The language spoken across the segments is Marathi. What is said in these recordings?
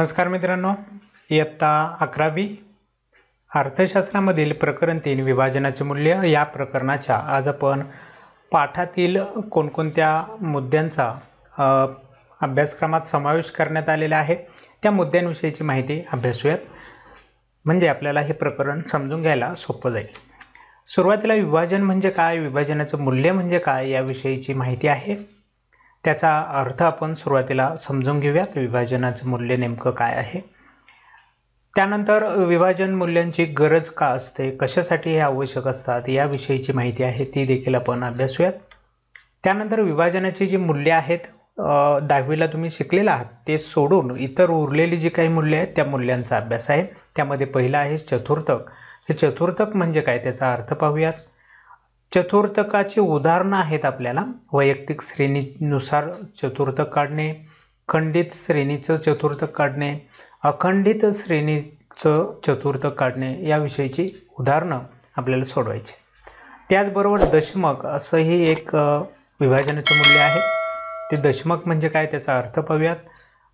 नमस्कार मित्रांनो, इयत्ता 11वी अर्थशास्त्रामधील प्रकरण 3 विभाजनाचे मूल्य या प्रकरणाच्या आज आपण पाठातील कोणकोणत्या मुद्द्यांचा अभ्यासक्रमात समावेश करण्यात आलेला आहे त्या मुद्द्यांविषयीची माहिती अभ्यासूयात, म्हणजे आपल्याला हे प्रकरण समजून घ्यायला सोपं जाईल। सुरुवातीला विभाजन म्हणजे काय, विभाजनाचे मूल्य म्हणजे काय याविषयीची माहिती आहे। त्याचा अर्थ आपण सुरुवातीला समजून घेऊयात, विभाजनाचे मूल्य नेमकं काय आहे। त्यानंतर विभाजन मूल्यांची गरज का असते, कशासाठी हे आवश्यक असतात याविषयीची माहिती आहे, ती देखील आपण अभ्यासूयात। त्यानंतर विभाजनाची जी मूल्ये आहेत 10वीला तुम्ही शिकलेला आहात ते सोडून इतर उरलेली जी काही मूल्ये आहेत त्या मूल्यांचा अभ्यास आहे। त्यामध्ये पहिलं आहे चतुर्थक। हे चतुर्थक म्हणजे काय त्याचा अर्थ पाहूयात। चतुर्थकाची उदाहरणं आहेत आपल्याला वैयक्तिक श्रेणीनुसार चतुर्थक काढणे, खंडित श्रेणीचं चतुर्थक काढणे, अखंडित श्रेणीचं चतुर्थक काढणे याविषयीची उदाहरणं आपल्याला सोडवायची। त्याचबरोबर दशमक असंही एक विभाजनाचे मूल्य आहे। ते दशमक म्हणजे काय त्याचा अर्थ पाहूयात।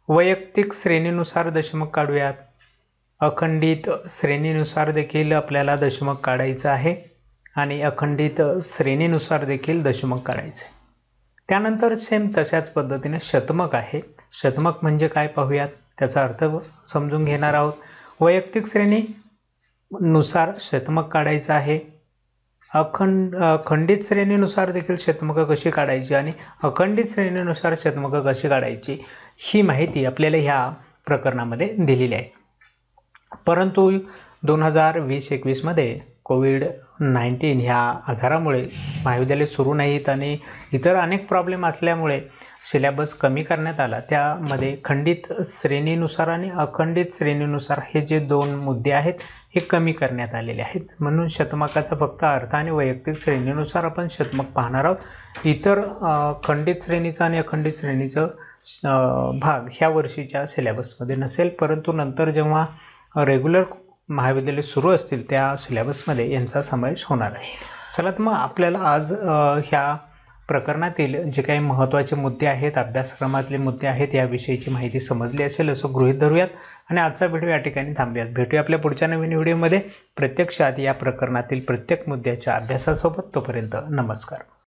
वैयक्तिक श्रेणीनुसार दशमक काढूयात, अखंडित श्रेणीनुसार देखील आपल्याला दशमक काढायचं आहे आणि अखंडित श्रेणीनुसार देखील दशमक काढायचे। त्यानंतर सेम तशाच पद्धतीने शतमक आहे। शतमक म्हणजे काय पाहूयात, त्याचा अर्थ समजून घेणार आहोत। वैयक्तिक श्रेणीनुसार शतमक काढायचं आहे, खंडित श्रेणीनुसार देखील शतमक कशी काढायची आणि अखंडित श्रेणीनुसार शतमक कशी काढायची ही माहिती आपल्याला ह्या प्रकरणामध्ये दिलेली आहे। परंतु 2020-21 मध्ये कोविड-19 ह्या आजारामुळे महाविद्यालय सुरू नाहीत आणि इतर अनेक प्रॉब्लेम असल्यामुळे सिलेबस कमी करण्यात आला। त्यामध्ये खंडित श्रेणीनुसार आणि अखंडित श्रेणीनुसार हे जे दोन मुद्दे आहेत हे कमी करण्यात आलेले आहेत। म्हणून शतमकाचा फक्त अर्थ आणि वैयक्तिक श्रेणीनुसार आपण शतमक पाहणार आहोत। इतर खंडित श्रेणीचा आणि अखंडित श्रेणीचं भाग ह्या वर्षीच्या सिलेबसमध्ये नसेल, परंतु नंतर जेव्हा रेग्युलर महाविद्यालय सुरू असतील त्या सिलेबसमध्ये यांचा समावेश होणार आहे। चला तर मग आपल्याला आज ह्या प्रकरणातील जे काही महत्त्वाचे मुद्दे आहेत, अभ्यासक्रमातले मुद्दे आहेत याविषयीची माहिती समजली असेल असं गृहीत धरूयात आणि आजचा व्हिडिओ या ठिकाणी थांबूयात। भेटूया आपल्या पुढच्या नवीन व्हिडिओमध्ये प्रत्यक्षात या प्रकरणातील प्रत्येक मुद्द्याच्या अभ्यासासोबत। तोपर्यंत नमस्कार।